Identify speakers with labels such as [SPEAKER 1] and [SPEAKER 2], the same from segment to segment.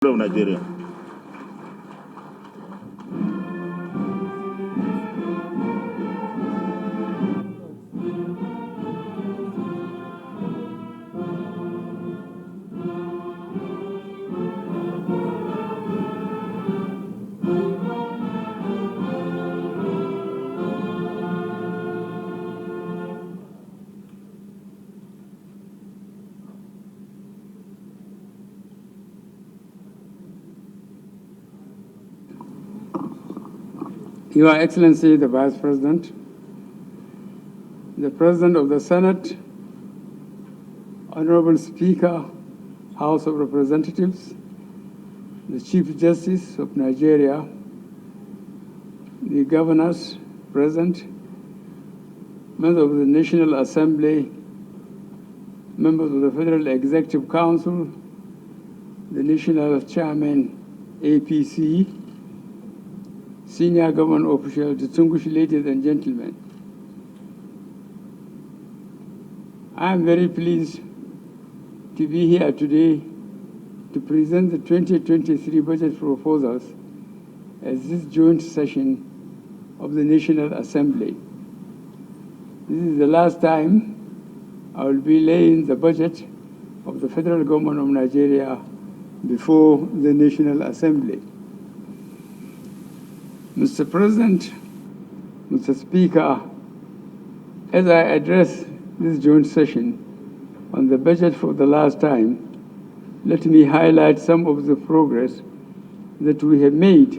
[SPEAKER 1] of Nigeria.
[SPEAKER 2] Your Excellency, the Vice President, the President of the Senate, Honorable Speaker, House of Representatives, the Chief Justice of Nigeria, the governors present, members of the National Assembly, members of the Federal Executive Council, the National Chairman, APC, senior government officials, distinguished ladies and gentlemen. I am very pleased to be here today to present the 2023 budget proposals at this joint session of the National Assembly. This is the last time I will be laying the budget of the federal government of Nigeria before the National Assembly. Mr. President, Mr. Speaker, as I address this joint session on the budget for the last time, let me highlight some of the progress that we have made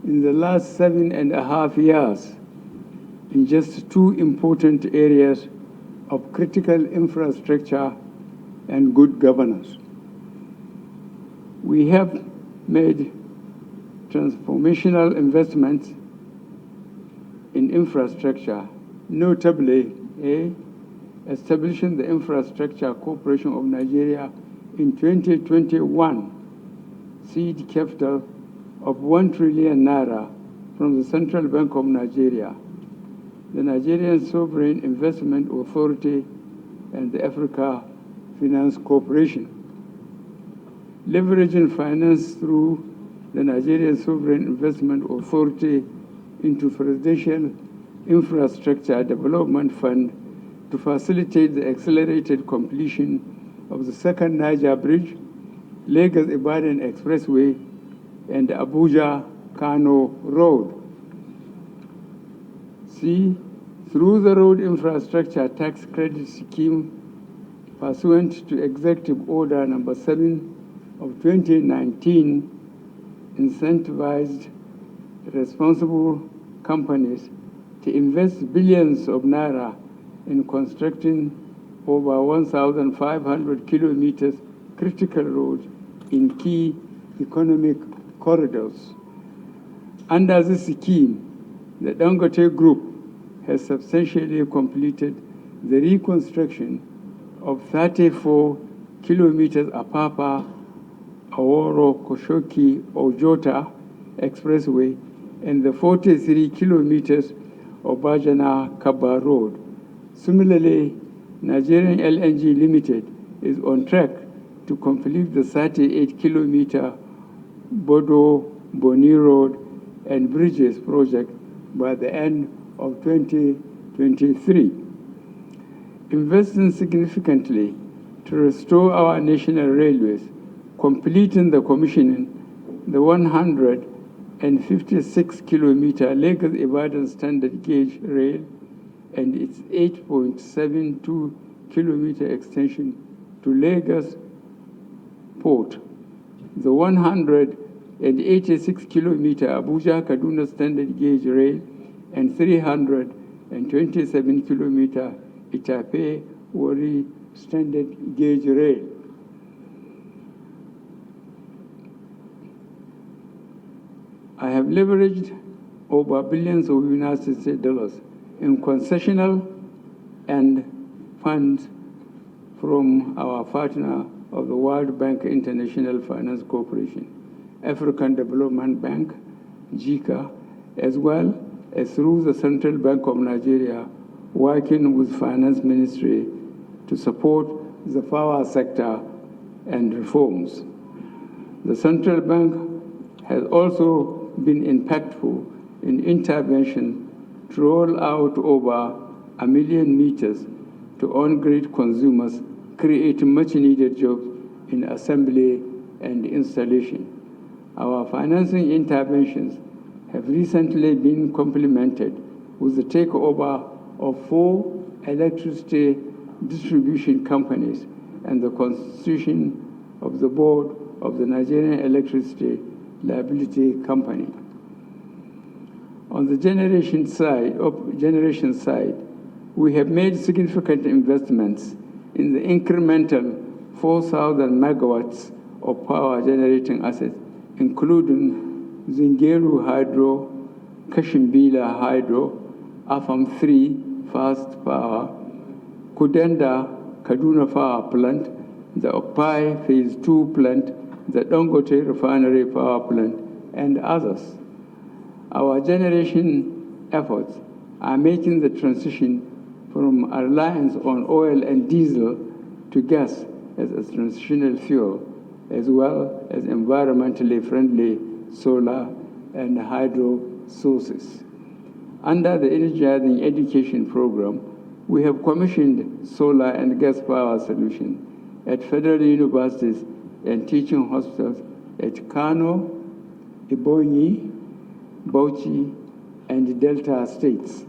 [SPEAKER 2] in the last 7.5 years in just two important areas of critical infrastructure and good governance. We have made transformational investments in infrastructure, notably establishing the Infrastructure Corporation of Nigeria in 2021, seed capital of 1 trillion naira from the Central Bank of Nigeria, the Nigerian Sovereign Investment Authority, and the Africa Finance Corporation. Leveraging finance through the Nigerian Sovereign Investment Authority into Presidential Infrastructure Development Fund to facilitate the accelerated completion of the second Niger Bridge, Lagos-Ibadan Expressway, and Abuja-Kano Road. C, through the Road Infrastructure Tax Credit Scheme pursuant to Executive Order Number 7 of 2019, incentivized responsible companies to invest billions of naira in constructing over 1,500 kilometers critical roads in key economic corridors. Under this scheme, the Dangote Group has substantially completed the reconstruction of 34 kilometers Apapa Aworo Koshoki Ojota Expressway and the 43 kilometers of Bajana Kaba Road. Similarly, Nigerian LNG Limited is on track to complete the 38 kilometer Bodo Boni Road and Bridges project by the end of 2023. Investing significantly to restore our national railways, completing the commissioning the 156 kilometer Lagos-Ibadan standard gauge rail and its 8.72 kilometer extension to Lagos Port, the 186 kilometer Abuja-Kaduna standard gauge rail and 327 kilometer Itape-Wari standard gauge rail. I have leveraged over billions of United States dollars in concessional and funds from our partner of the World Bank International Finance Corporation, African Development Bank, JICA, as well as through the Central Bank of Nigeria, working with Finance Ministry to support the power sector and reforms. The central bank has also been impactful in intervention to roll out over 1 million meters to on-grid consumers, creating much-needed jobs in assembly and installation. Our financing interventions have recently been complemented with the takeover of 4 electricity distribution companies and the constitution of the board of the Nigerian Electricity Liability Company. On the generation side, we have made significant investments in the incremental 4,000 megawatts of power generating assets, including Zingeru Hydro, Kashimbila Hydro, Afam 3 Fast Power, Kudenda Kaduna Power Plant, the Okpai Phase 2 Plant, the Dangote Refinery Power Plant, and others. Our generation efforts are making the transition from a reliance on oil and diesel to gas as a transitional fuel, as well as environmentally friendly solar and hydro sources. Under the Energizing Education Program, we have commissioned solar and gas power solutions at federal universities and teaching hospitals at Kano, Ebonyi, Bauchi, and Delta states.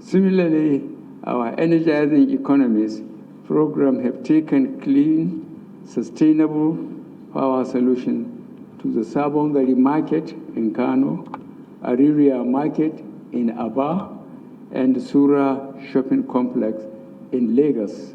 [SPEAKER 2] Similarly, our Energizing Economies program have taken clean, sustainable power solutions to the Sabongari market in Kano, Ariria market in Aba, and Sura shopping complex in Lagos.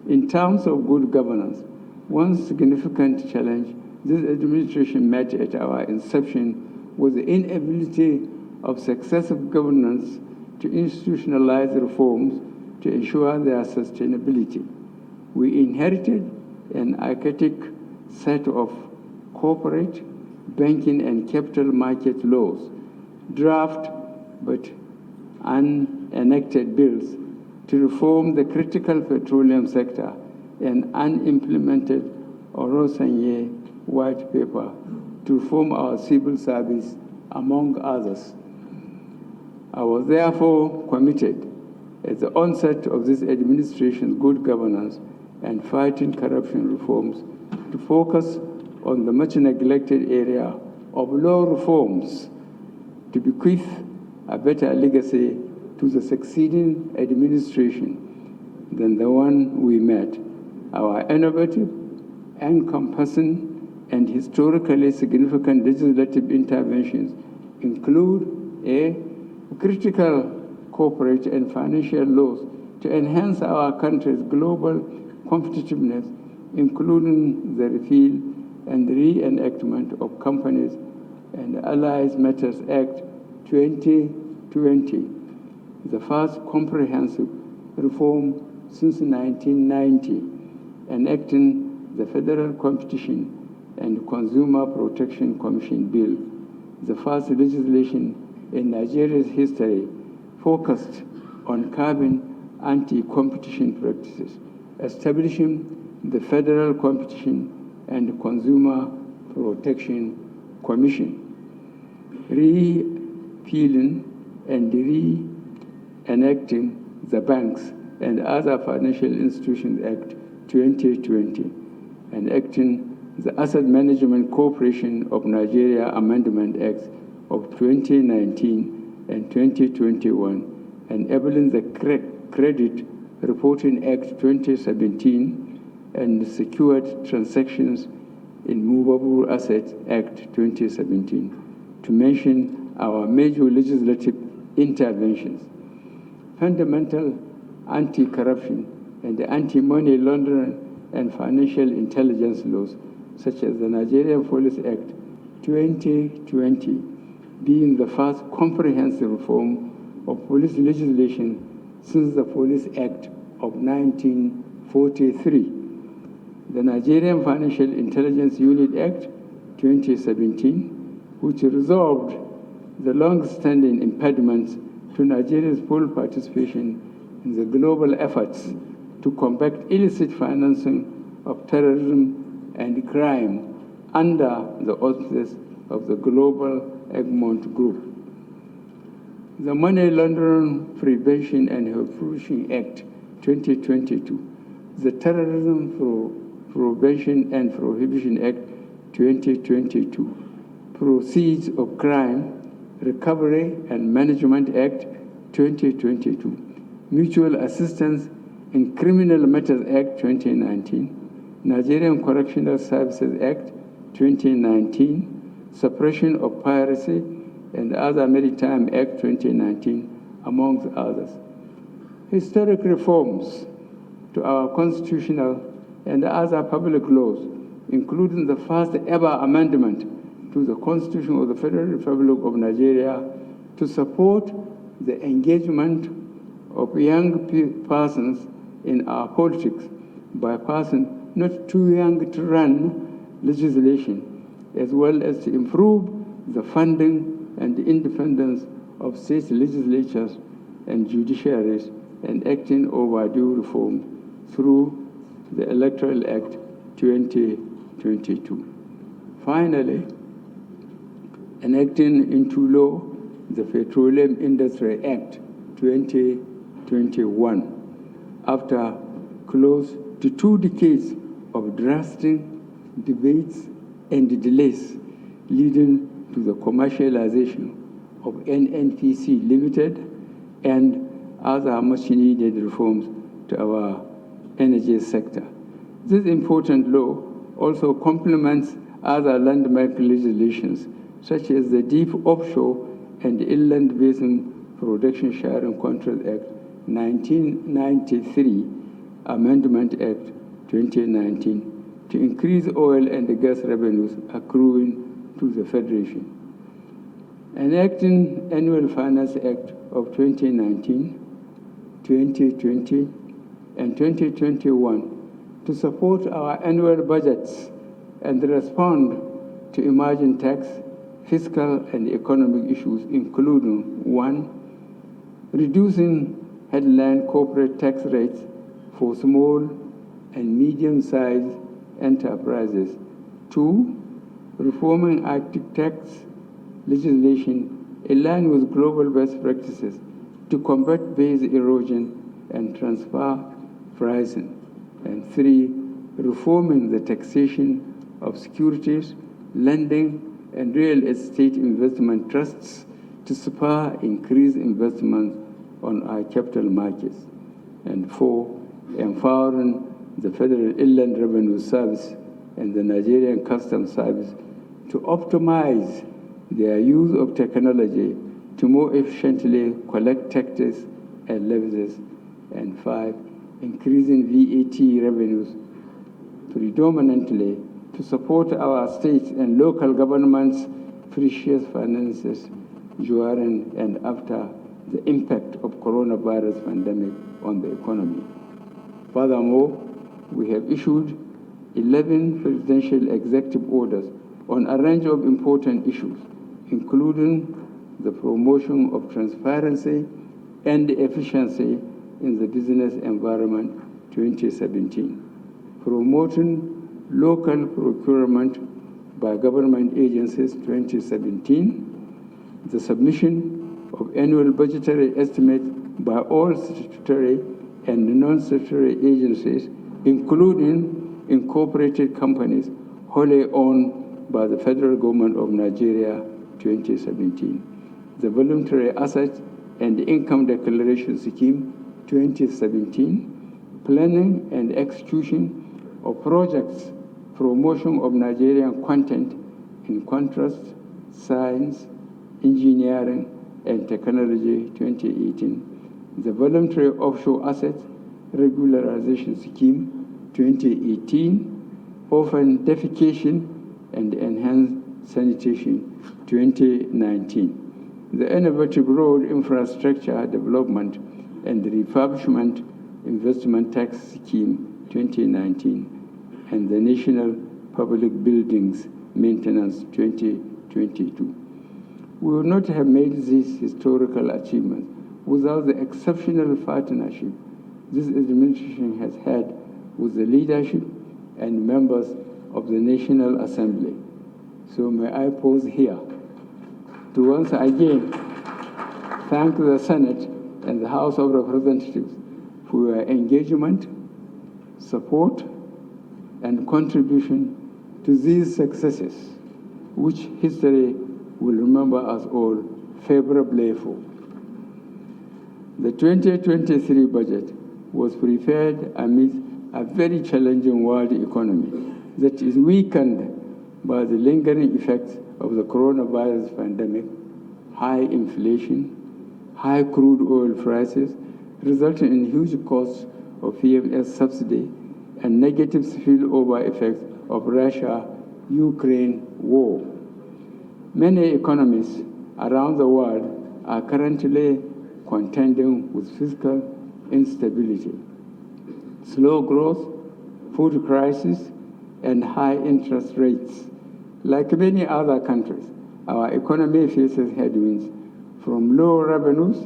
[SPEAKER 2] In terms of good governance, one significant challenge this administration met at our inception was the inability of successive governance to institutionalize reforms to ensure their sustainability. We inherited an archaic set of corporate, banking, and capital market laws, draft but unenacted bills to reform the critical petroleum sector, and unimplemented Orosanye white paper to reform our civil service, among others. I was therefore committed at the onset of this administration's good governance and fighting corruption reforms to focus on the much neglected area of law reforms to bequeath a better legacy to the succeeding administration than the one we met. Our innovative, encompassing, and historically significant legislative interventions include a critical corporate and financial laws to enhance our country's global competitiveness, including the repeal and reenactment of Companies and Allies Matters Act 2020, the first comprehensive reform since 1990, enacting the Federal Competition and Consumer Protection Commission Bill, the first legislation in Nigeria's history focused on curbing anti-competition practices, establishing the Federal Competition and Consumer Protection Commission, repealing and re-enacting the Banks and Other Financial Institutions Act 2020, enacting the Asset Management Corporation of Nigeria Amendment Acts of 2019 and 2021, enabling the Credit Reporting Act 2017 and Secured Transactions in Movable Assets Act 2017, to mention our major legislative interventions. Fundamental anti-corruption and anti-money laundering and financial intelligence laws, such as the Nigerian Police Act 2020, being the first comprehensive reform of police legislation since the Police Act of 1943. The Nigerian Financial Intelligence Unit Act 2017, which resolved the long-standing impediments to Nigeria's full participation in the global efforts to combat illicit financing of terrorism and crime under the auspices of the Global Egmont Group. The Money Laundering Prevention and Appropriation Act 2022, the Terrorism Prevention and Prohibition Act 2022, Proceeds of Crime Recovery and Management Act 2022, Mutual Assistance in Criminal Matters Act 2019, Nigerian Correctional Services Act 2019, Suppression of Piracy and Other Maritime Act 2019, amongst others. Historic reforms to our constitutional and other public laws, including the first ever amendment to the Constitution of the Federal Republic of Nigeria to support the engagement of young persons in our politics by passing not too young to run legislation, as well as to improve the funding and the independence of state legislatures and judiciaries, and acting overdue reform through the Electoral Act 2022. Finally, enacting into law the Petroleum Industry Act 2021 after close to 2 decades of drastic debates and delays leading to the commercialization of NNPC Limited and other much-needed reforms to our energy sector. This important law also complements other landmark legislations, such as the Deep Offshore and Inland Basin Production Sharing Contract Act 1993, Amendment Act 2019, to increase oil and gas revenues accruing to the Federation. Enacting Annual Finance Act of 2019, 2020, and 2021 to support our annual budgets and respond to emerging tax, fiscal, and economic issues, including 1, reducing headline corporate tax rates for small and medium-sized enterprises. 2, reforming Arctic tax legislation in line with global best practices to combat base erosion and transfer pricing. And 3, reforming the taxation of securities, lending, and real estate investment trusts to spur increased investment on our capital markets. And 4, empowering the Federal Inland Revenue Service and the Nigerian Customs Service to optimize their use of technology to more efficiently collect taxes and levies. And 5, increasing VAT revenues predominantly to support our states and local governments' precious finances during and after the impact of coronavirus pandemic on the economy. Furthermore, we have issued 11 presidential executive orders on a range of important issues, including the promotion of transparency and efficiency in the business environment 2017, promoting local procurement by government agencies 2017, the submission of annual budgetary estimates by all statutory and non-statutory agencies, including incorporated companies wholly owned by the federal government of Nigeria 2017, the voluntary asset and income declaration scheme 2017, planning and execution of projects, promotion of Nigerian content in contrast, science, engineering, and technology 2018, the voluntary offshore assets regularization scheme 2018, orphan defecation and enhanced sanitation 2019, the innovative road infrastructure development and refurbishment investment tax scheme 2019, and the National Public Buildings Maintenance 2022. We would not have made these historical achievements without the exceptional partnership this administration has had with the leadership and members of the National Assembly. So may I pause here to once again thank the Senate and the House of Representatives for your engagement, support, and contribution to these successes, which history will remember us all favorably for. The 2023 budget was prepared amid a very challenging world economy that is weakened by the lingering effects of the coronavirus pandemic, high inflation, high crude oil prices, resulting in huge costs of PMS subsidy and negative spillover effects of Russia-Ukraine war. Many economies around the world are currently contending with fiscal instability, slow growth, food crisis, and high interest rates. Like many other countries, our economy faces headwinds from low revenues,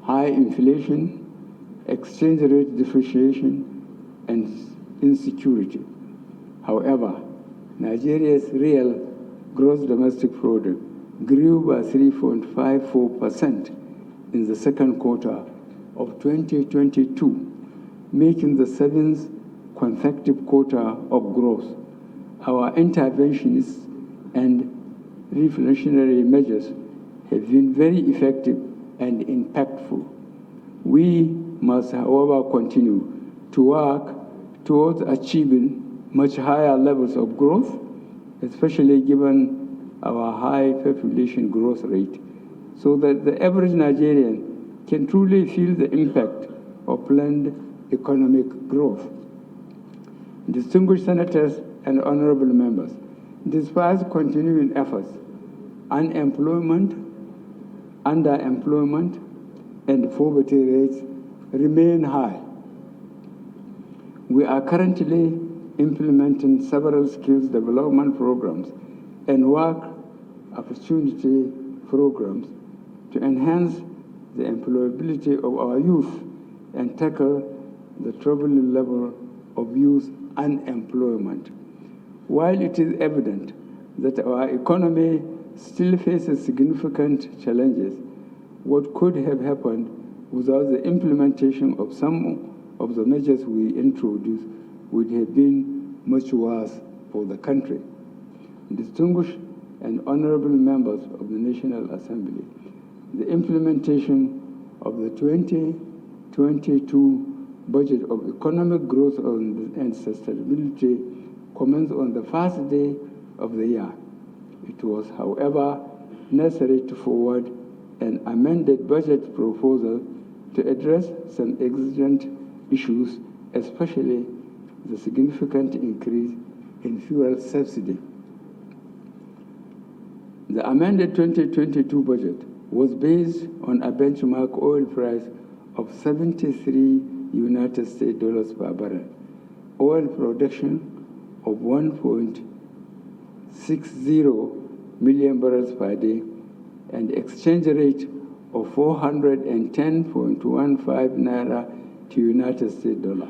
[SPEAKER 2] high inflation, exchange rate depreciation, and insecurity. However, Nigeria's real gross domestic product grew by 3.54% in the second quarter of 2022, making the seventh consecutive quarter of growth. Our interventions and reflationary measures have been very effective and impactful. We must, however, continue to work towards achieving much higher levels of growth, especially given our high population growth rate, so that the average Nigerian can truly feel the impact of planned economic growth. Distinguished senators and honorable members, despite continuing efforts, unemployment, underemployment, and poverty rates remain high. We are currently implementing several skills development programs and work opportunity programs to enhance the employability of our youth and tackle the troubling level of youth unemployment. While it is evident that our economy still faces significant challenges, what could have happened without the implementation of some of the measures we introduced would have been much worse for the country. Distinguished and honorable members of the National Assembly, the implementation of the 2022 budget of economic growth and sustainability commenced on the first day of the year. It was, however, necessary to forward an amended budget proposal to address some exigent issues, especially the significant increase in fuel subsidy. The amended 2022 budget was based on a benchmark oil price of 73 United States dollars per barrel, oil production of 1.60 million barrels per day, and exchange rate of 410.15 naira to United States dollar.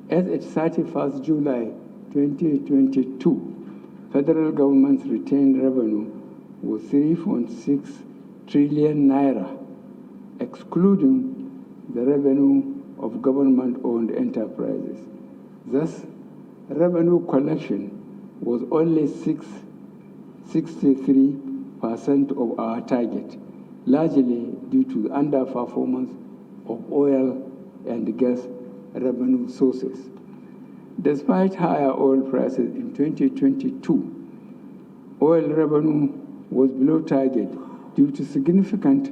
[SPEAKER 2] As at 31st July 2022, federal government's retained revenue was 3.6 trillion naira, excluding the revenue of government-owned enterprises. Thus, revenue collection was only 63% of our target, largely due to the underperformance of oil and gas revenue sources. Despite higher oil prices in 2022, oil revenue was below target due to significant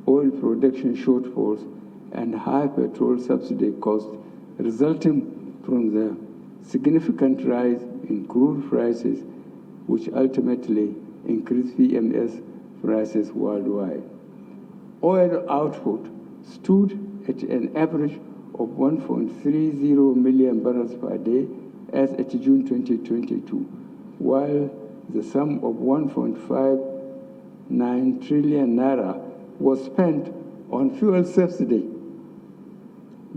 [SPEAKER 2] oil production shortfalls and high petrol subsidy costs resulting from the significant rise in crude prices, which ultimately increased PMS prices worldwide. Oil output stood at an average of 1.30 million barrels per day as at June 2022, while the sum of 1.59 trillion naira was spent on fuel subsidy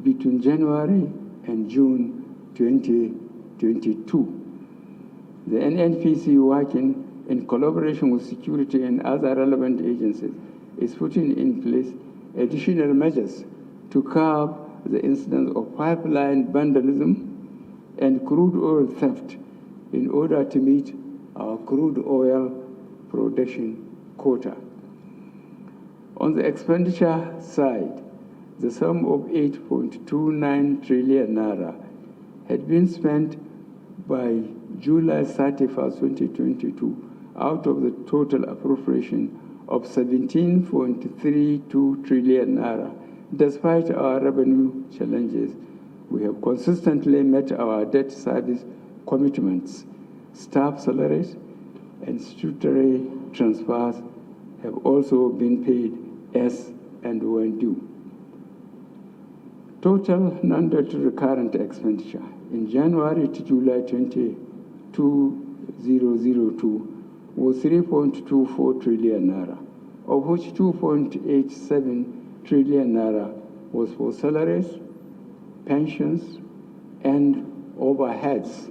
[SPEAKER 2] between January and June 2022. The NNPC, working in collaboration with security and other relevant agencies, is putting in place additional measures to curb the incidence of pipeline vandalism and crude oil theft in order to meet our crude oil production quota. On the expenditure side, the sum of 8.29 trillion naira had been spent by July 31, 2022, out of the total appropriation of 17.32 trillion naira. Despite our revenue challenges, we have consistently met our debt service commitments. Staff salaries and statutory transfers have also been paid as and when due. Total non-debt recurrent expenditure in January to July 2002 was 3.24 trillion naira, of which 2.87 trillion naira was for salaries, pensions, and overheads.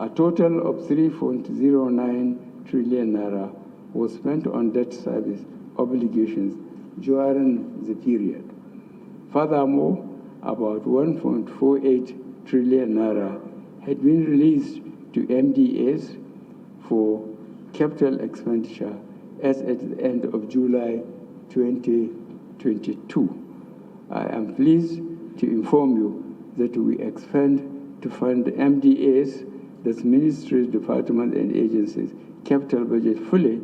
[SPEAKER 2] A total of 3.09 trillion naira was spent on debt service obligations during the period. Furthermore, about 1.48 trillion naira had been released to MDAs for capital expenditure as at the end of July 2022. I am pleased to inform you that we expect to fund MDAs, that's ministries, departments, and agencies, capital budget fully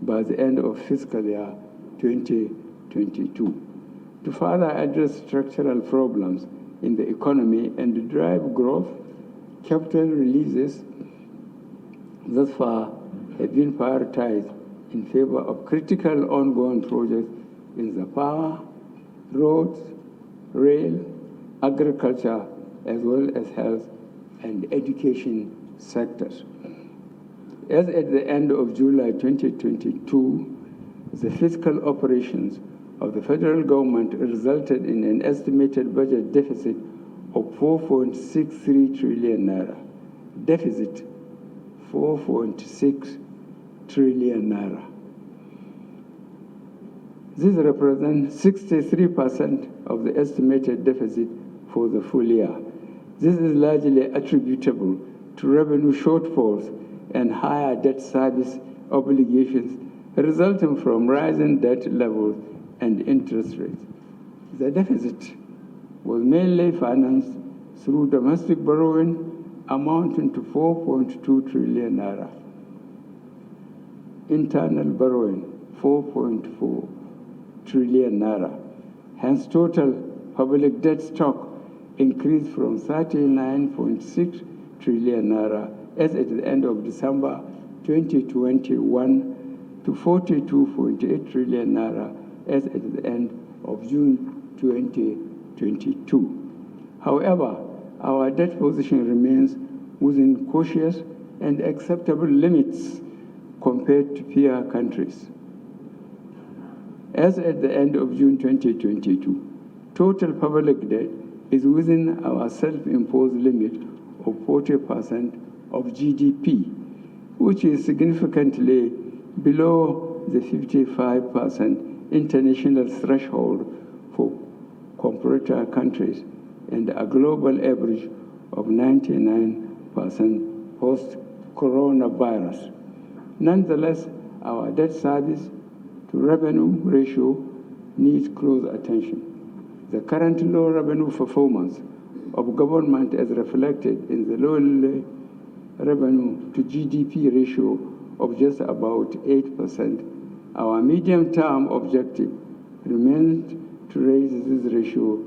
[SPEAKER 2] by the end of fiscal year 2022. To further address structural problems in the economy and to drive growth, capital releases thus far have been prioritized in favor of critical ongoing projects in the power, roads, rail, agriculture, as well as health and education sectors. As at the end of July 2022, the fiscal operations of the federal government resulted in an estimated budget deficit of 4.63 trillion naira. Deficit 4.6 trillion naira. This represents 63% of the estimated deficit for the full year. This is largely attributable to revenue shortfalls and higher debt service obligations resulting from rising debt levels and interest rates. The deficit was mainly financed through domestic borrowing amounting to 4.2 trillion naira. Internal borrowing, 4.4 trillion naira. Hence, total public debt stock increased from 39.6 trillion naira as at the end of December 2021 to 42.8 trillion naira as at the end of June 2022. However, our debt position remains within cautious and acceptable limits compared to peer countries. As at the end of June 2022, total public debt is within our self-imposed limit of 40% of GDP, which is significantly below the 55% international threshold for comparator countries and a global average of 99% post-coronavirus. Nonetheless, our debt service to revenue ratio needs close attention. The current low revenue performance of government as reflected in the low revenue to GDP ratio of just about 8%. Our medium-term objective remains to raise this ratio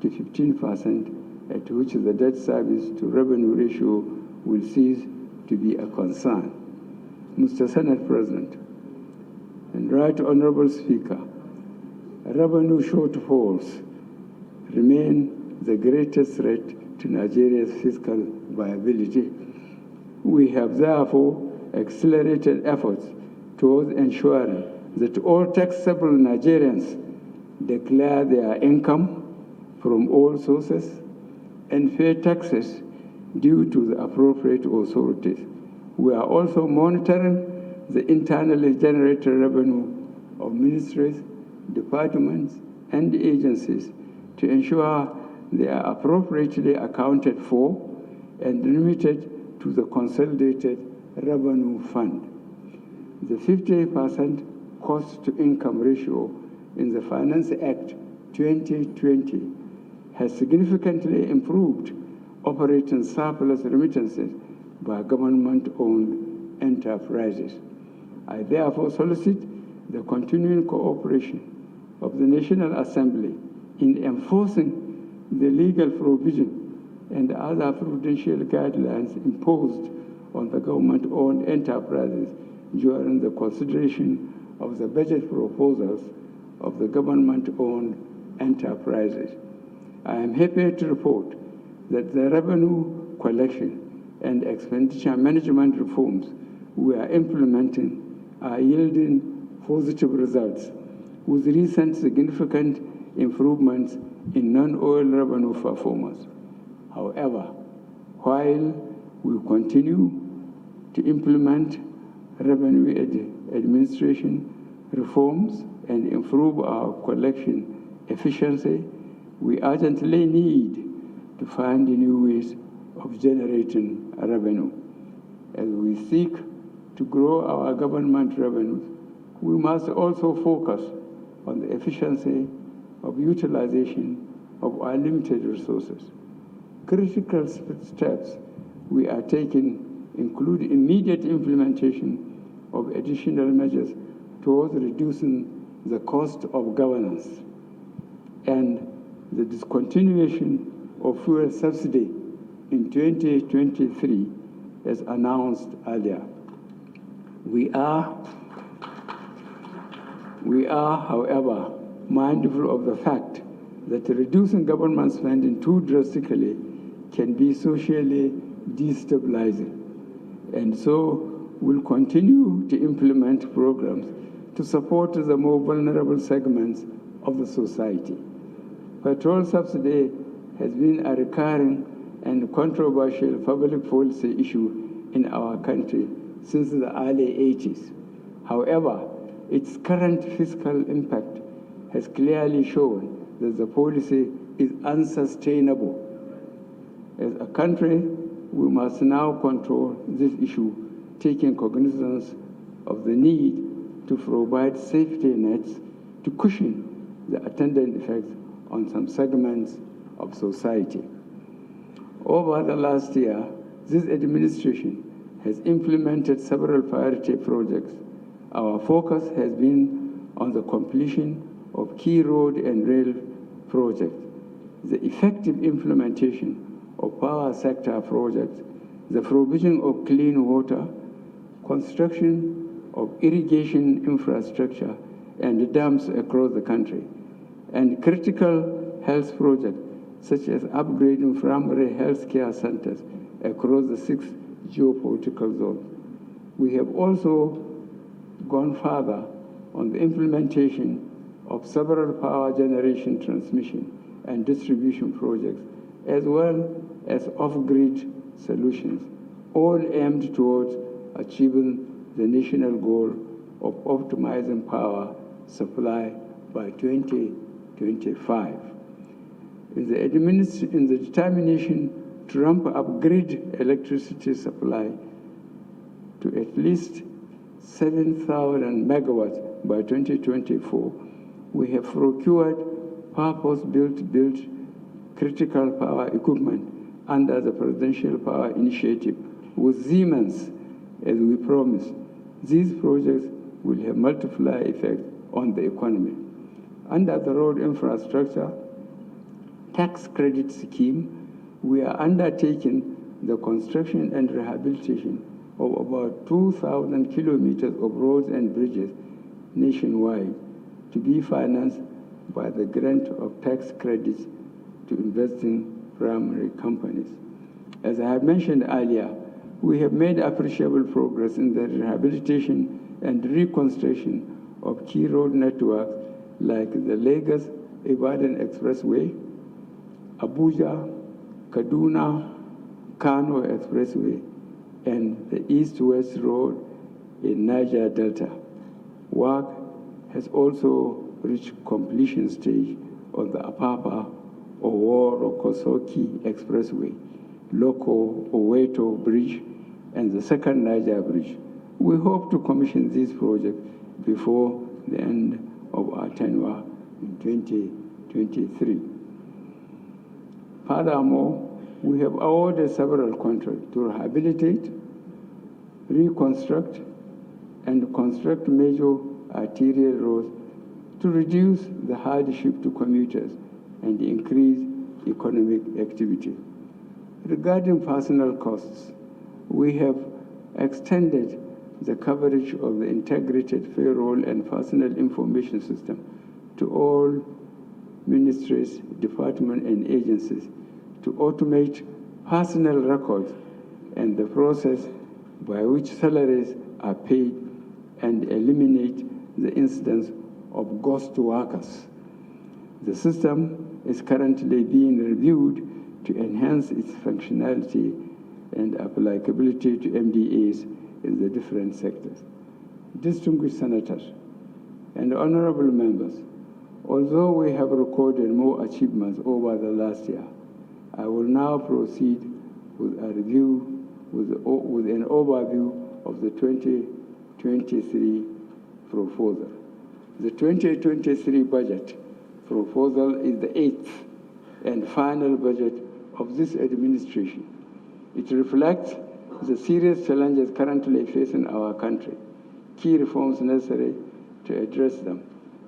[SPEAKER 2] to 15%, at which the debt service to revenue ratio will cease to be a concern. Mr. Senate President and Right Honorable Speaker, revenue shortfalls remain the greatest threat to Nigeria's fiscal viability. We have therefore accelerated efforts towards ensuring that all taxable Nigerians declare their income from all sources and pay taxes due to the appropriate authorities. We are also monitoring the internally generated revenue of ministries, departments, and agencies to ensure they are appropriately accounted for and remitted to the consolidated revenue fund. The 50% cost-to-income ratio in the Finance Act 2020 has significantly improved operating surplus remittances by government-owned enterprises. I therefore solicit the continuing cooperation of the National Assembly in enforcing the legal provision and other prudential guidelines imposed on the government-owned enterprises during the consideration of the budget proposals of the government-owned enterprises. I am happy to report that the revenue collection and expenditure management reforms we are implementing are yielding positive results, with recent significant improvements in non-oil revenue performance. However, while we continue to implement revenue administration reforms and improve our collection efficiency, we urgently need to find new ways of generating revenue. As we seek to grow our government revenues, we must also focus on the efficiency of utilization of our limited resources. Critical steps we are taking include immediate implementation of additional measures towards reducing the cost of governance and the discontinuation of fuel subsidy in 2023 as announced earlier. We are, however, mindful of the fact that reducing government spending too drastically can be socially destabilizing, and so we'll continue to implement programs to support the more vulnerable segments of the society. Petrol subsidy has been a recurring and controversial public policy issue in our country since the early 80s. However, its current fiscal impact has clearly shown that the policy is unsustainable. As a country, we must now control this issue, taking cognizance of the need to provide safety nets to cushion the attendant effects on some segments of society. Over the last year, this administration has implemented several priority projects. Our focus has been on the completion of key road and rail projects, the effective implementation of power sector projects, the provision of clean water, construction of irrigation infrastructure and dams across the country, and critical health projects such as upgrading primary health care centers across the 6 geopolitical zones. We have also gone further on the implementation of several power generation, transmission, and distribution projects, as well as off-grid solutions, all aimed towards achieving the national goal of optimizing power supply by 2025. In the determination to ramp up grid electricity supply to at least 7,000 megawatts by 2024, we have procured purpose-built critical power equipment under the Presidential Power Initiative with Siemens, as we promised. These projects will have multiplier effects on the economy. Under the road infrastructure tax credit scheme, we are undertaking the construction and rehabilitation of about 2,000 kilometers of roads and bridges nationwide to be financed by the grant of tax credits to investing primary companies. As I have mentioned earlier, we have made appreciable progress in the rehabilitation and reconstruction of key road networks like the Lagos-Ibadan Expressway, Abuja, Kaduna, Kano Expressway, and the East-West Road in Niger Delta. Work has also reached completion stage on the Apapa Oworo-Kosoki Expressway, Loko-Oweto Bridge, and the second Niger Bridge. We hope to commission these projects before the end of our tenure in 2023. Furthermore, we have awarded several contracts to rehabilitate, reconstruct, and construct major arterial roads to reduce the hardship to commuters and increase economic activity. Regarding personnel costs, we have extended the coverage of the integrated payroll and personnel information system to all ministries, departments, and agencies to automate personnel records and the process by which salaries are paid and eliminate the incidence of ghost workers. The system is currently being reviewed to enhance its functionality and applicability to MDAs in the different sectors. Distinguished senators and honorable members, although we have recorded more achievements over the last year, I will now proceed with a review with an overview of the 2023 proposal. The 2023 budget proposal is the 8th and final budget of this administration. It reflects the serious challenges currently facing our country, key reforms necessary to address them,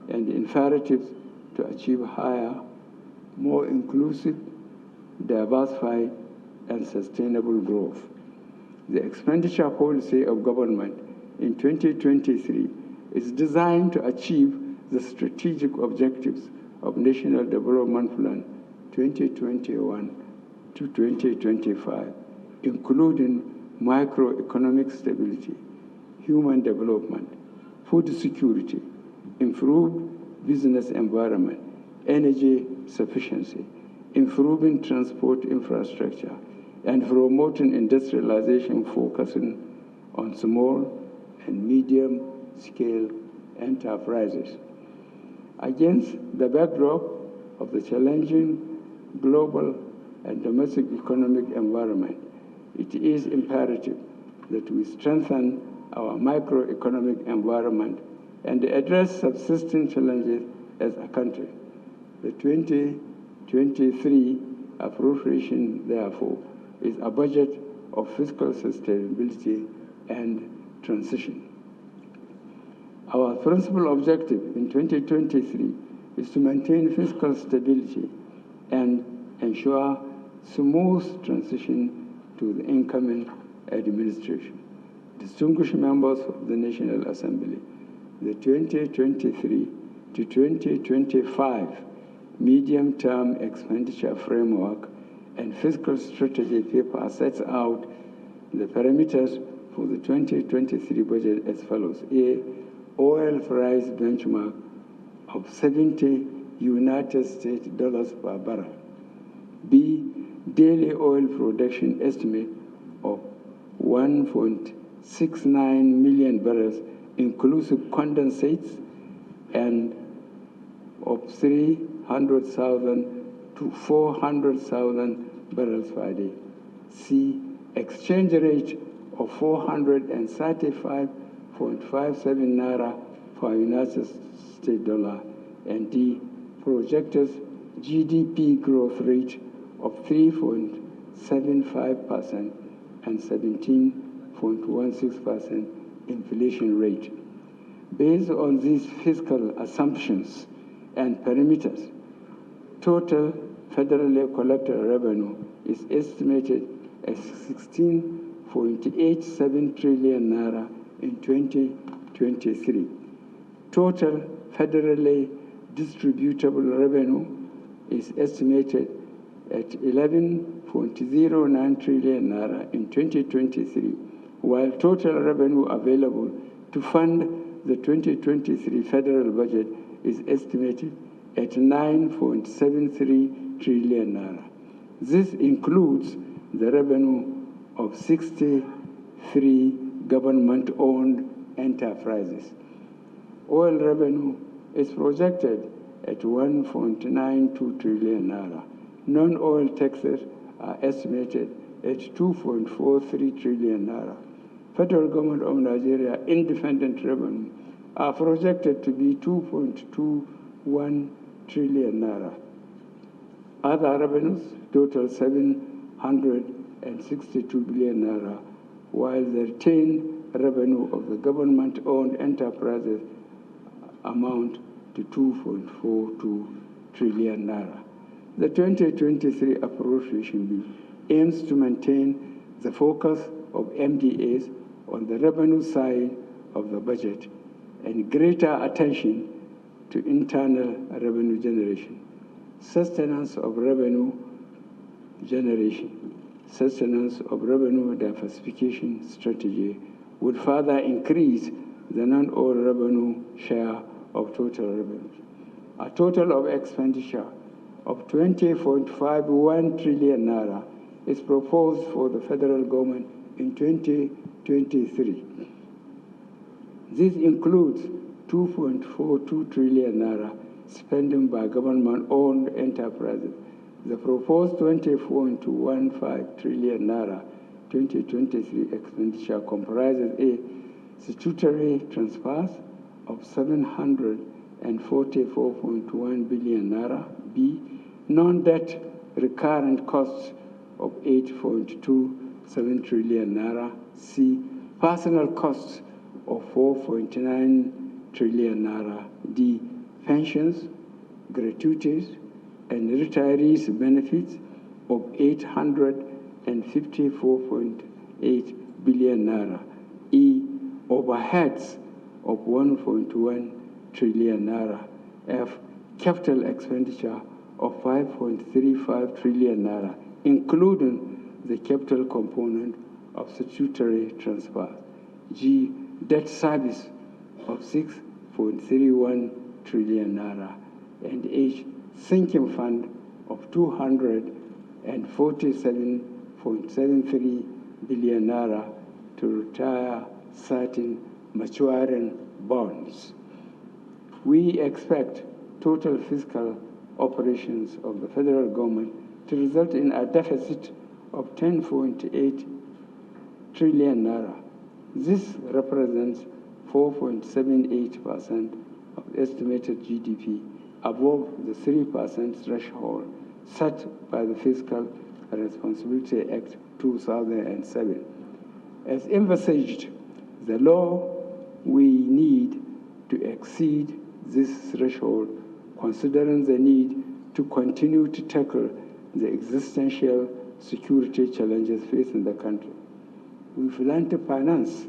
[SPEAKER 2] and imperatives to achieve higher, more inclusive, diversified, and sustainable growth. The expenditure policy of government in 2023 is designed to achieve the strategic objectives of National Development Plan 2021 to 2025, including microeconomic stability, human development, food security, improved business environment, energy sufficiency, improving transport infrastructure, and promoting industrialization focusing on small and medium-scale enterprises. Against the backdrop of the challenging global and domestic economic environment, it is imperative that we strengthen our microeconomic environment and address subsisting challenges as a country. The 2023 appropriation, therefore, is a budget of fiscal sustainability and transition. Our principal objective in 2023 is to maintain fiscal stability and ensure smooth transition to the incoming administration. Distinguished members of the National Assembly, the 2023 to 2025 medium-term expenditure framework and fiscal strategy paper sets out the parameters for the 2023 budget as follows. A, oil price benchmark of 70 United States dollars per barrel. B, daily oil production estimate of 1.69 million barrels, inclusive condensates, and of 300,000 to 400,000 barrels per day. C, exchange rate of 435.57 naira per United States dollar. And D, projected GDP growth rate of 3.75% and 17.16% inflation rate. Based on these fiscal assumptions and parameters, total federally collected revenue is estimated at 16.87 trillion naira in 2023. Total federally distributable revenue is estimated at 11.09 trillion naira in 2023, while total revenue available to fund the 2023 federal budget is estimated at 9.73 trillion naira. This includes the revenue of 60 3 government-owned enterprises. Oil revenue is projected at 1.92 trillion naira. Non-oil taxes are estimated at 2.43 trillion naira. Federal government of Nigeria independent revenue are projected to be 2.21 trillion naira. Other revenues total 762 billion naira, while the retained revenue of the government-owned enterprises amount to 2.42 trillion naira. The 2023 Appropriation Bill aims to maintain the focus of MDAs on the revenue side of the budget and greater attention to internal revenue generation, sustenance of revenue generation, sustenance of revenue diversification strategy would further increase the non-oil revenue share of total revenues. A total of expenditure of 20.51 trillion naira is proposed for the federal government in 2023. This includes 2.42 trillion naira spending by government-owned enterprises. The proposed 20.15 trillion naira 2023 expenditure comprises A, statutory transfers of 744.1 billion naira, B, non-debt recurrent costs of 8.27 trillion naira, C, personal costs of 4.9 trillion naira, D, pensions, gratuities, and retirees' benefits of 854.8 billion naira, E, overheads of 1.1 trillion naira, F, capital expenditure of 5.35 trillion naira, including the capital component of statutory transfers, G, debt service of 6.31 trillion naira, and H, sinking fund of 247.73 billion naira to retire certain maturing bonds. We expect total fiscal operations of the federal government to result in a deficit of 10.8 trillion naira. This represents 4.78% of estimated GDP, above the 3% threshold set by the Fiscal Responsibility Act 2007. As envisaged, the law we need to exceed this threshold, considering the need to continue to tackle the existential security challenges facing the country. We plan to finance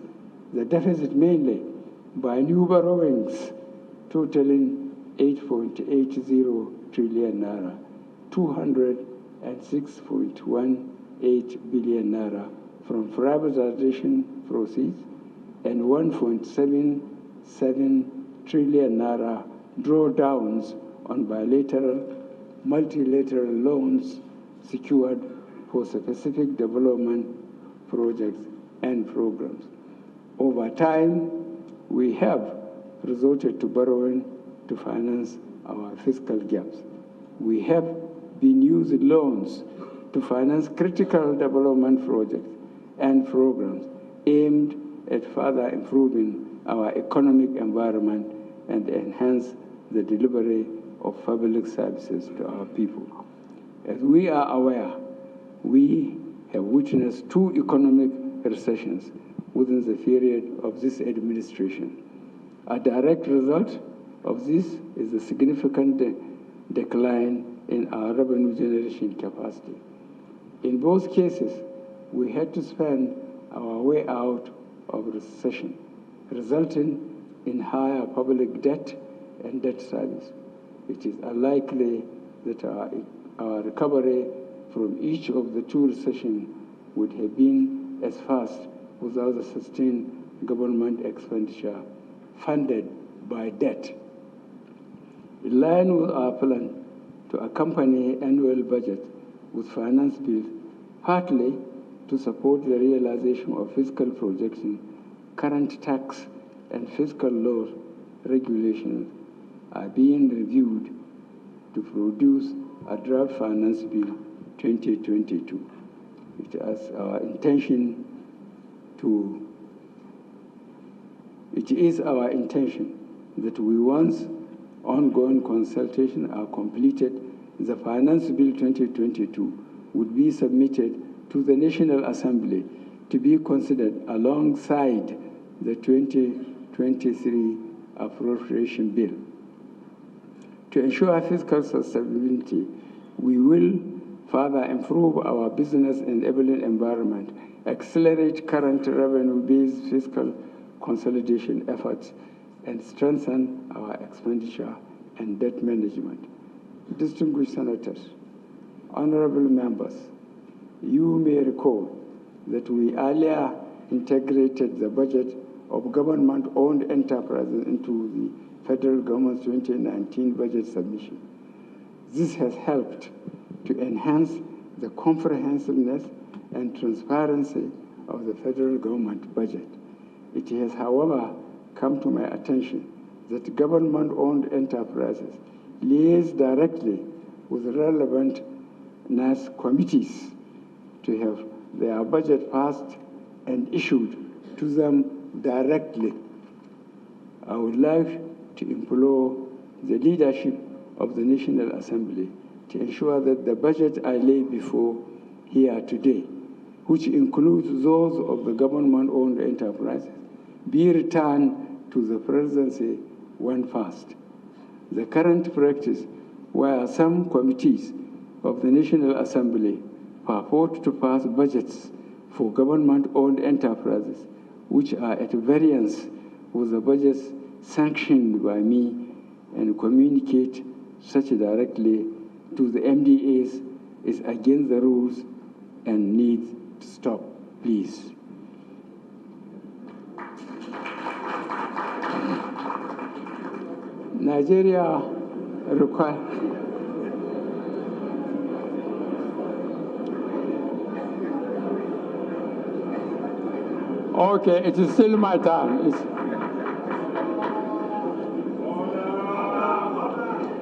[SPEAKER 2] the deficit mainly by new borrowings totaling 8.80 trillion naira, 206.18 billion naira from privatization proceeds, and 1.77 trillion naira drawdowns on bilateral, multilateral loans secured for specific development projects and programs. Over time, we have resorted to borrowing to finance our fiscal gaps. We have been using loans to finance critical development projects and programs aimed at further improving our economic environment and enhance the delivery of public services to our people. As we are aware, we have witnessed 2 economic recessions within the period of this administration. A direct result of this is a significant decline in our revenue generation capacity. In both cases, we had to spend our way out of recession, resulting in higher public debt and debt service. It is unlikely that our recovery from each of the 2 recessions would have been as fast without the sustained government expenditure funded by debt. In line with our plan to accompany annual budget with finance bills, partly to support the realization of fiscal projection, current tax and fiscal law regulations are being reviewed to produce a draft finance bill 2022. It is our intention that once ongoing consultations are completed, the Finance Bill 2022 would be submitted to the National Assembly to be considered alongside the 2023 Appropriation Bill. To ensure fiscal sustainability, we will further improve our business enabling environment, accelerate current revenue-based fiscal consolidation efforts, and strengthen our expenditure and debt management. Distinguished Senators, honorable members, you may recall that we earlier integrated the budget of government-owned enterprises into the federal government's 2019 budget submission. This has helped to enhance the comprehensiveness and transparency of the federal government budget. It has, however, come to my attention that government-owned enterprises liaise directly with relevant NAS committees to have their budget passed and issued to them directly. I would like to implore the leadership of the National Assembly to ensure that the budget I lay before here today, which includes those of the government-owned enterprises, be returned to the presidency when passed. The current practice, where some committees of the National Assembly purport to pass budgets for government-owned enterprises, which are at variance with the budgets sanctioned by me, and communicate such directly to the MDAs, is against the rules and needs to stop, please. Nigeria requires okay, it is still my time.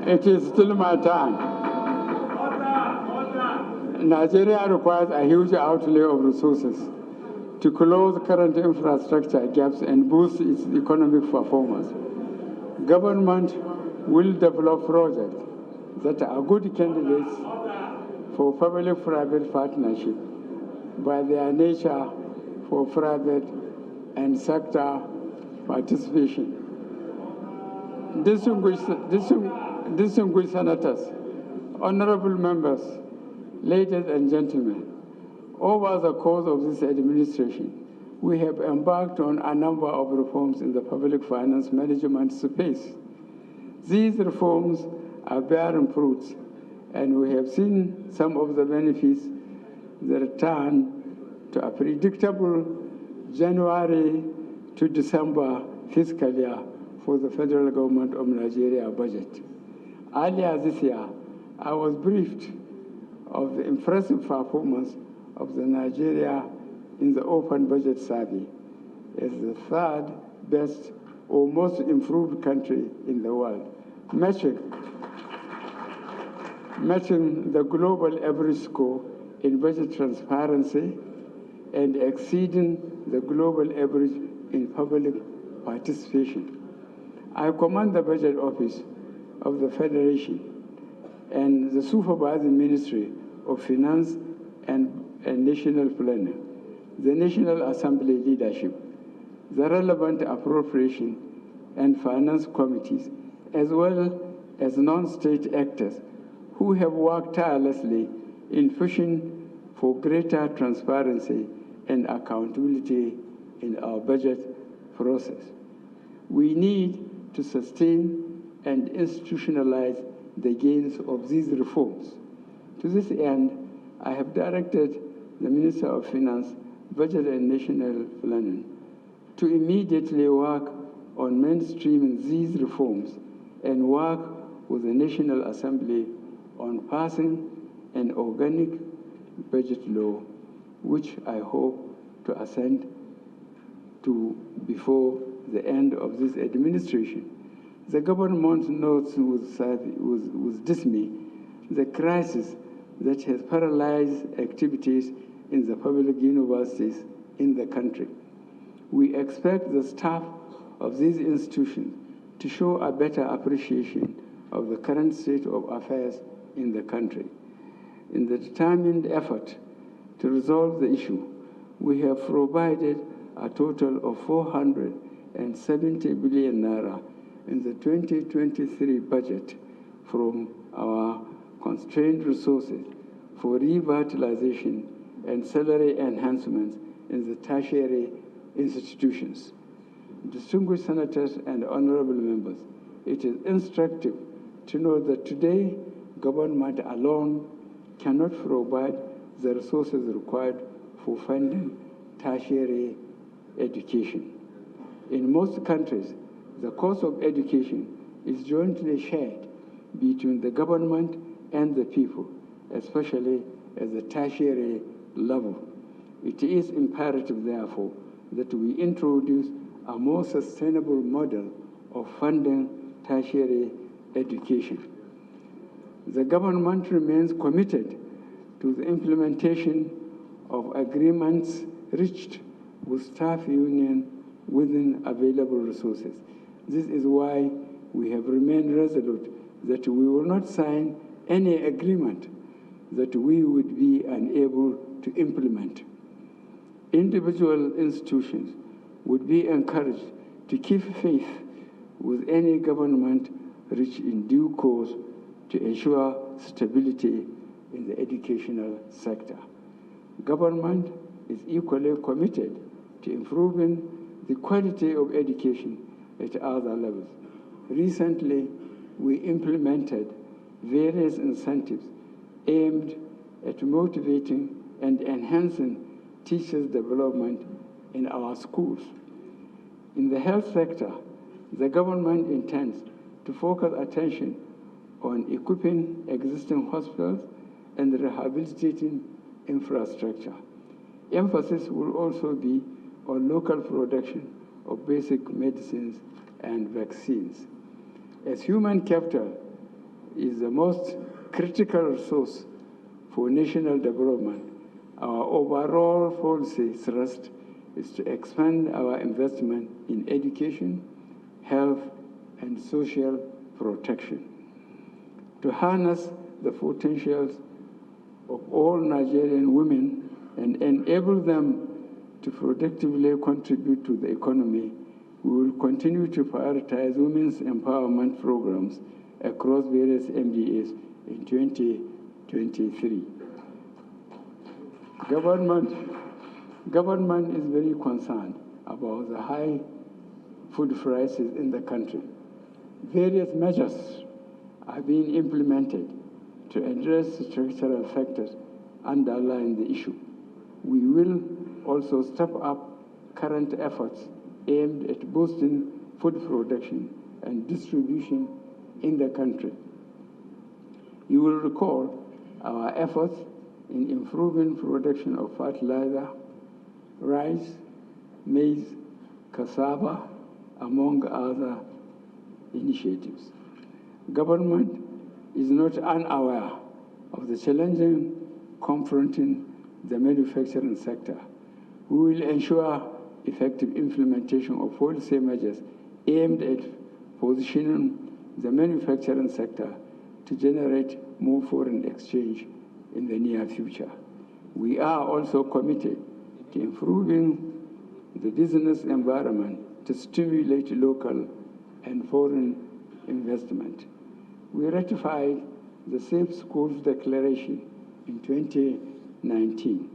[SPEAKER 2] It is still my time. Nigeria requires a huge outlay of resources to close current infrastructure gaps and boost its economic performance. Government will develop projects that are good candidates for public-private partnership by their nature for private and sector participation. Distinguished senators, honorable members, ladies and gentlemen, over the course of this administration, we have embarked on a number of reforms in the public finance management space. These reforms are bearing fruits, and we have seen some of the benefits, the return to a predictable January to December fiscal year for the federal government of Nigeria budget. Earlier this year, I was briefed of the impressive performance of the Nigeria in the Open Budget Survey as the third best or most improved country in the world, matching the global average score in budget transparency and exceeding the global average in public participation. I commend the Budget Office of the Federation and the Supervising Ministry of Finance and National Planning, the National Assembly leadership, the relevant appropriation and finance committees, as well as non-state actors who have worked tirelessly in pushing for greater transparency and accountability in our budget process. We need to sustain and institutionalize the gains of these reforms. To this end, I have directed the Minister of Finance, Budget and National Planning to immediately work on mainstreaming these reforms and work with the National Assembly on passing an organic budget law which I hope to assent to before the end of this administration. The government notes with dismay the crisis that has paralyzed activities in the public universities in the country. We expect the staff of these institutions to show a better appreciation of the current state of affairs in the country. In the determined effort to resolve the issue, we have provided a total of 470 billion naira in the 2023 budget from our constrained resources for revitalization and salary enhancements in the tertiary institutions. Distinguished senators and honorable members, it is instructive to know that today government alone cannot provide the resources required for funding tertiary education. In most countries, the cost of education is jointly shared between the government and the people, especially at the tertiary level. It is imperative, therefore, that we introduce a more sustainable model of funding tertiary education. The government remains committed to the implementation of agreements reached with staff union within available resources. This is why we have remained resolute that we will not sign any agreement that we would be unable to implement. Individual institutions would be encouraged to keep faith with any government reached in due course to ensure stability in the educational sector. Government is equally committed to improving the quality of education at other levels. Recently, we implemented various incentives aimed at motivating and enhancing teachers' development in our schools. In the health sector, the government intends to focus attention on equipping existing hospitals and rehabilitating infrastructure. Emphasis will also be on local production of basic medicines and vaccines. As human capital is the most critical resource for national development, our overall policy thrust is to expand our investment in education, health, and social protection. To harness the potentials of all Nigerian women and enable them to productively contribute to the economy, we will continue to prioritize women's empowerment programs across various MDAs in 2023. Government is very concerned about the high food prices in the country. Various measures are being implemented to address structural factors underlying the issue. We will also step up current efforts aimed at boosting food production and distribution in the country. You will recall our efforts in improving production of fertilizer, rice, maize, cassava, among other initiatives. Government is not unaware of the challenges confronting the manufacturing sector. We will ensure effective implementation of policy measures aimed at positioning the manufacturing sector to generate more foreign exchange in the near future. We are also committed to improving the business environment to stimulate local and foreign investment. We ratified the Safe Schools Declaration in 2019.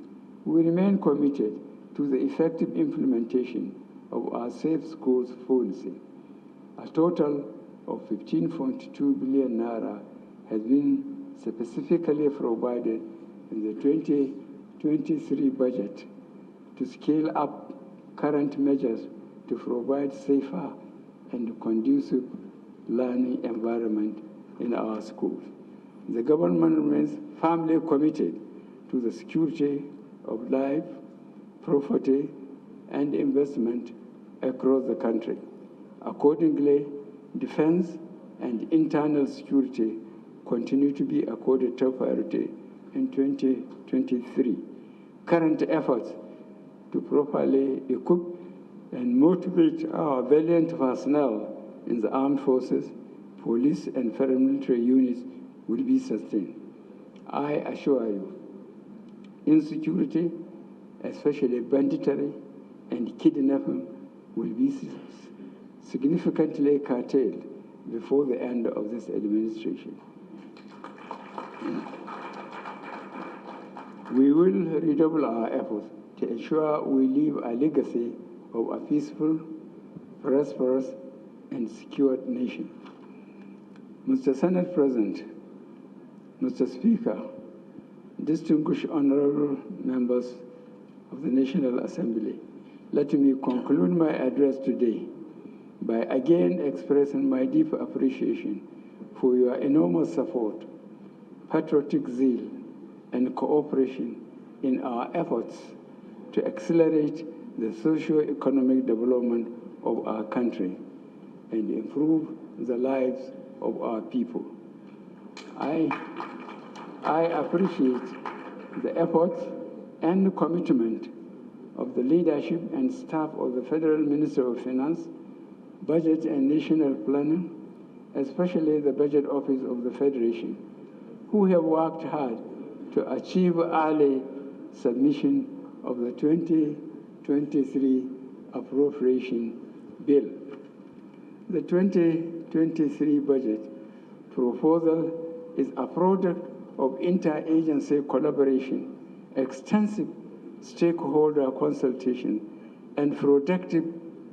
[SPEAKER 2] We remain committed to the effective implementation of our Safe Schools policy. A total of 15.2 billion naira has been specifically provided in the 2023 budget to scale up current measures to provide safer and conducive learning environment in our schools. The government remains firmly committed to the security, of life, property, and investment across the country. Accordingly, defense and internal security continue to be accorded top priority in 2023. Current efforts to properly equip and motivate our valiant personnel in the armed forces, police, and paramilitary units will be sustained. I assure you, insecurity, especially banditry and kidnapping, will be significantly curtailed before the end of this administration. We will redouble our efforts to ensure we leave a legacy of a peaceful, prosperous, and secure nation. Mr. Senate President, Mr. Speaker, distinguished honorable members of the National Assembly, let me conclude my address today by again expressing my deep appreciation for your enormous support, patriotic zeal, and cooperation in our efforts to accelerate the socio-economic development of our country and improve the lives of our people. I appreciate the efforts and commitment of the leadership and staff of the Federal Ministry of Finance, Budget and National Planning, especially the Budget Office of the Federation, who have worked hard to achieve early submission of the 2023 Appropriation Bill. The 2023 budget proposal is a product of interagency collaboration, extensive stakeholder consultation, and productive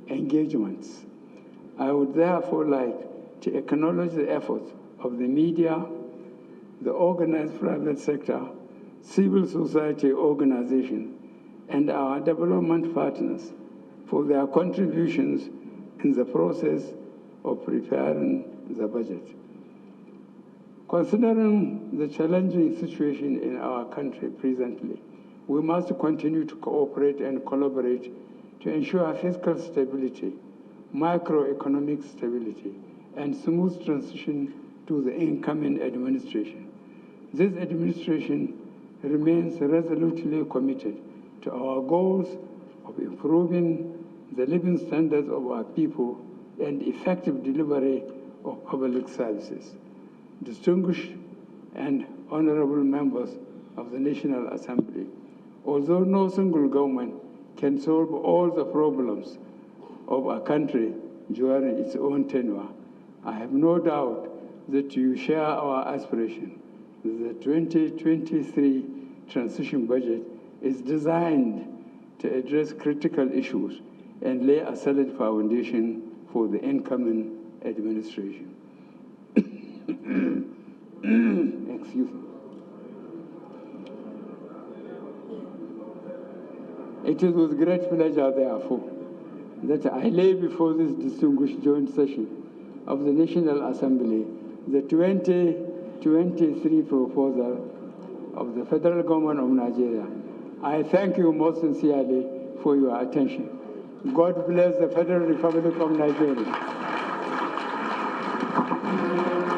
[SPEAKER 2] engagements. I would therefore like to acknowledge the efforts of the media, the organized private sector, civil society organizations, and our development partners for their contributions in the process of preparing the budget. Considering the challenging situation in our country presently, we must continue to cooperate and collaborate to ensure fiscal stability, macroeconomic stability, and smooth transition to the incoming administration. This administration remains resolutely committed to our goals of improving the living standards of our people and effective delivery of public services. Distinguished and honorable members of the National Assembly, although no single government can solve all the problems of a country during its own tenure, I have no doubt that you share our aspiration. The 2023 transition budget is designed to address critical issues and lay a solid foundation for the incoming administration. Excuse me. It is with great pleasure, therefore, that I lay before this distinguished joint session of the National Assembly the 2023 proposal of the Federal Government of Nigeria. I thank you most sincerely for your attention. God bless the Federal Republic of Nigeria.